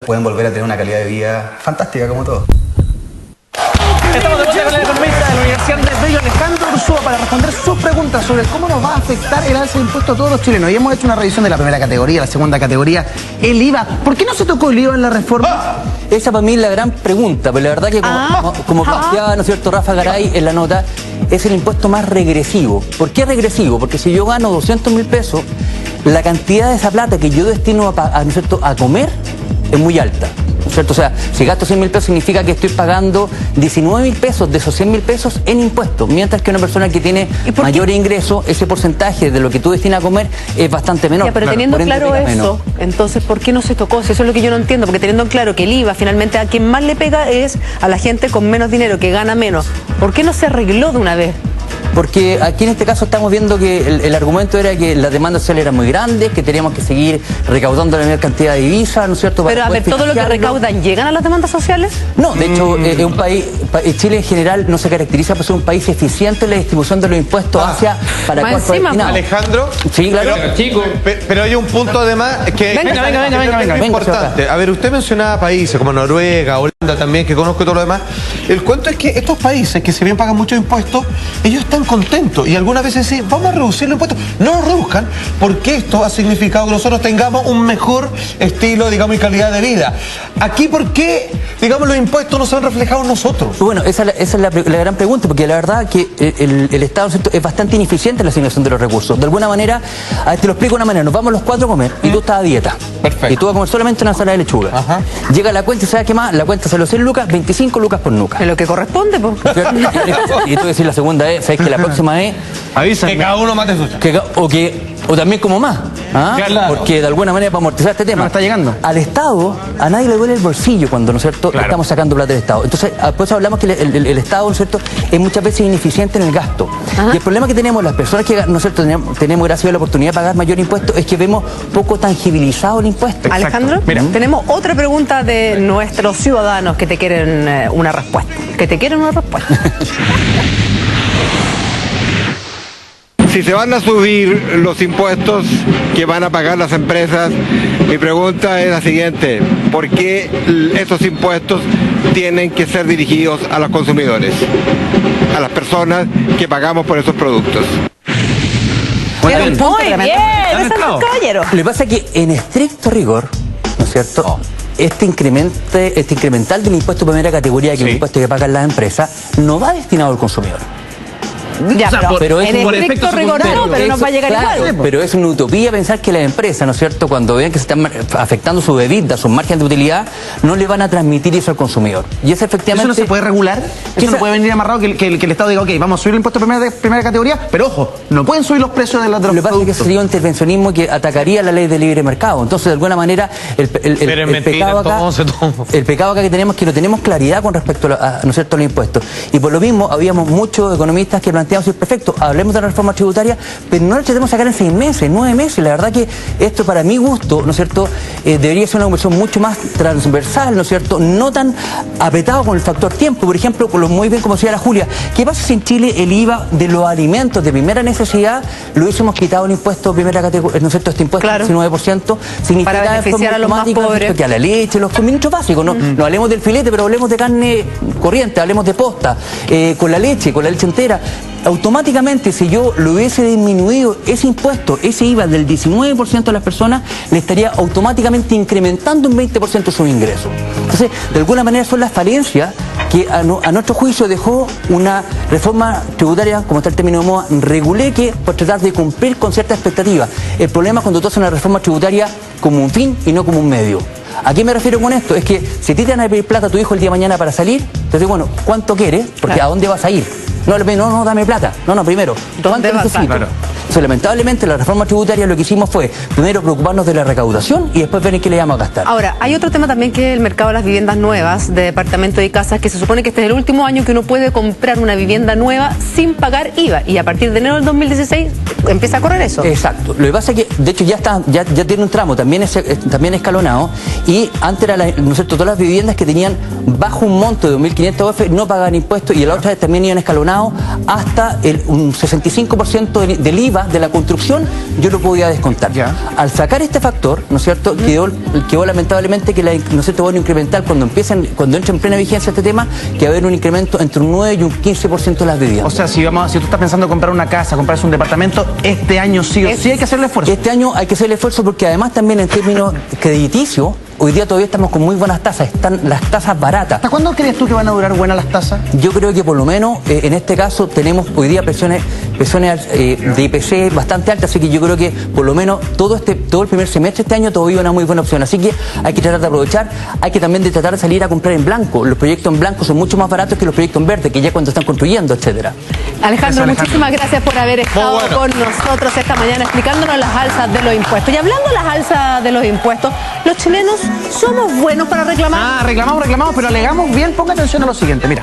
pueden volver a tener una calidad de vida fantástica como todos. Estamos de vuelta con el economista de la Universidad de Bello, Alejandro Ursúa, para responder sus preguntas sobre cómo nos va a afectar el alza de impuestos a todos los chilenos. Y hemos hecho una revisión de la primera categoría, la segunda categoría, el IVA. ¿Por qué no se tocó el IVA en la reforma? Esa para mí es la gran pregunta, pero la verdad que como planteaba, ¿no es cierto?, Rafa Garay en la nota, es el impuesto más regresivo. ¿Por qué regresivo? Porque si yo gano 200.000 pesos, la cantidad de esa plata que yo destino ¿no es cierto?, a comer es muy alta. ¿No es cierto? O sea, si gasto 100.000 pesos significa que estoy pagando 19.000 pesos de esos 100.000 pesos en impuestos, mientras que una persona que tiene mayor ingreso, ese porcentaje de lo que tú destinas a comer es bastante menor. Ya, pero teniendo claro eso, entonces, ¿por qué no se tocó? Si eso es lo que yo no entiendo, porque teniendo claro que el IVA finalmente a quien más le pega es a la gente con menos dinero, que gana menos. ¿Por qué no se arregló de una vez? Porque aquí en este caso estamos viendo que el argumento era que las demandas sociales eran muy grandes, que teníamos que seguir recaudando la mayor cantidad de divisas, ¿no es cierto? Pero a ver, ¿todo lo que recaudan llegan a las demandas sociales? No, de hecho, es un país, Chile en general no se caracteriza por ser un país eficiente en la distribución de los impuestos hacia para cuál fue destinado. Alejandro, sí, claro. Pero hay un punto además que venga, es importante. A ver, usted mencionaba países como Noruega, Holanda también, que conozco todo lo demás. El cuento es que estos países, que si bien pagan muchos impuestos, ellos están contentos y algunas veces dicen, vamos a reducir los impuestos. No los reduzcan, porque esto ha significado que nosotros tengamos un mejor estilo, digamos, y calidad de vida. Aquí, ¿por qué, digamos, los impuestos no se han reflejado en nosotros? Bueno, esa es la gran pregunta, porque la verdad que el Estado, ¿cierto?, es bastante ineficiente en la asignación de los recursos. De alguna manera, te lo explico de una manera, nos vamos los cuatro a comer y tú estás a dieta. Perfecto. Y tú vas a comer solamente una ensalada de lechuga. Ajá. Llega la cuenta y ¿sabes qué más? La cuenta sale 100 lucas, 25 lucas por nuca. Es lo que corresponde, pues. Y tú decís la segunda vez, ¿sabes que la próxima vez? Avísame. Que cada uno mate su O también como más. Claro. Porque de alguna manera para amortizar este tema. No está llegando. Al Estado, a nadie le duele el bolsillo cuando, ¿no es cierto?, estamos sacando plata del Estado. Entonces, por eso hablamos que el Estado, ¿no es cierto?, es muchas veces ineficiente en el gasto. Y el problema que tenemos las personas que, ¿no es cierto?, tenemos gracias a la oportunidad de pagar mayor impuesto, es que vemos poco tangibilizado el impuesto. Exacto. Alejandro, mira, tenemos otra pregunta de nuestros ciudadanos que te quieren una respuesta. Si se van a subir los impuestos que van a pagar las empresas, mi pregunta es la siguiente: ¿por qué esos impuestos tienen que ser dirigidos a los consumidores, a las personas que pagamos por esos productos? Muy bien, caballero. Lo que pasa es que en estricto rigor, ¿no es cierto?, este incremental del impuesto de primera categoría, que es un impuesto que pagan las empresas, no va destinado al consumidor. Ya, pero en estricto rigor no, pero nos va a llegar igual. Pero es una utopía pensar que las empresas, ¿no es cierto?, cuando vean que se están afectando su EBITDA, sus márgenes de utilidad, no le van a transmitir eso al consumidor. Y eso efectivamente... ¿Eso no se puede regular? ¿Eso no puede venir amarrado que el Estado diga, ok, vamos a subir el impuesto de primera categoría, pero ojo, no pueden subir los precios de los productos? Lo que pasa es que sería un intervencionismo que atacaría la ley de libre mercado. Entonces, de alguna manera, el pecado acá que tenemos es que no tenemos claridad con respecto a, ¿no es cierto?, los impuestos. Y por lo mismo, habíamos muchos economistas que planteamos, perfecto, hablemos de la reforma tributaria, pero no la tratemos de sacar en 6 meses, 9 meses. La verdad que esto, para mi gusto, ¿no es cierto?, debería ser una conversión mucho más transversal, ¿no es cierto?, no tan apretado con el factor tiempo. Por ejemplo, muy bien como decía la Julia, ¿qué pasa si en Chile el IVA de los alimentos de primera necesidad lo hubiésemos quitado el impuesto de primera categoría, ¿no es cierto?, este impuesto del 19%, significaría para beneficiar a los más pobres, que a la leche, los suministros básicos, no hablemos del filete, pero hablemos de carne corriente, hablemos de posta, con la leche entera. Automáticamente, si yo lo hubiese disminuido ese impuesto, ese IVA del 19% de las personas, le estaría automáticamente incrementando un 20% su ingreso. Entonces, de alguna manera son las falencias que a nuestro juicio dejó una reforma tributaria, como está el término de moda, reguleque, por tratar de cumplir con ciertas expectativas. El problema es cuando tú haces una reforma tributaria como un fin y no como un medio. ¿A qué me refiero con esto? Es que si te van a pedir plata a tu hijo el día de mañana para salir, entonces, bueno, ¿cuánto quieres? Porque ¿a dónde vas a ir? No, dame plata. No, primero, ¿cuánto necesito? Claro. Entonces, lamentablemente, la reforma tributaria lo que hicimos fue, primero, preocuparnos de la recaudación y después ver en qué le vamos a gastar. Ahora, hay otro tema también, que es el mercado de las viviendas nuevas, de departamentos y casas, que se supone que este es el último año que uno puede comprar una vivienda nueva sin pagar IVA, y a partir de enero del 2016 empieza a correr eso. Exacto. Lo que pasa es que, de hecho, ya tiene un tramo, también escalonado, y antes era, ¿no es cierto?, todas las viviendas que tenían bajo un monto de 2.500 UF no pagaban impuestos, y la otra también iban escalonados hasta un 65% del IVA IVA de la construcción, yo lo podía descontar. Ya. Al sacar este factor, ¿no es cierto?, quedó lamentablemente que ¿no es cierto?, va a incrementar cuando entra en plena vigencia este tema, que va a haber un incremento entre un 9 y un 15% de las viviendas. O sea, si tú estás pensando en comprar una casa, comprarse un departamento, este año sí o sí hay que hacerle esfuerzo. Este año hay que hacer el esfuerzo porque además también en términos crediticios, hoy día todavía estamos con muy buenas tasas, están las tasas baratas. ¿Hasta cuándo crees tú que van a durar buenas las tasas? Yo creo que por lo menos en este caso tenemos hoy día presiones de IPC bastante altas, así que yo creo que por lo menos todo el primer semestre de este año todavía una muy buena opción. Así que hay que tratar de aprovechar, hay que también tratar de salir a comprar en blanco. Los proyectos en blanco son mucho más baratos que los proyectos en verde, que ya cuando están construyendo, etcétera. Alejandro, muchísimas gracias por haber estado con nosotros esta mañana explicándonos las alzas de los impuestos. Y hablando de las alzas de los impuestos, los chilenos somos buenos para reclamar. Reclamamos, pero alegamos bien. Ponga atención a lo siguiente, mira.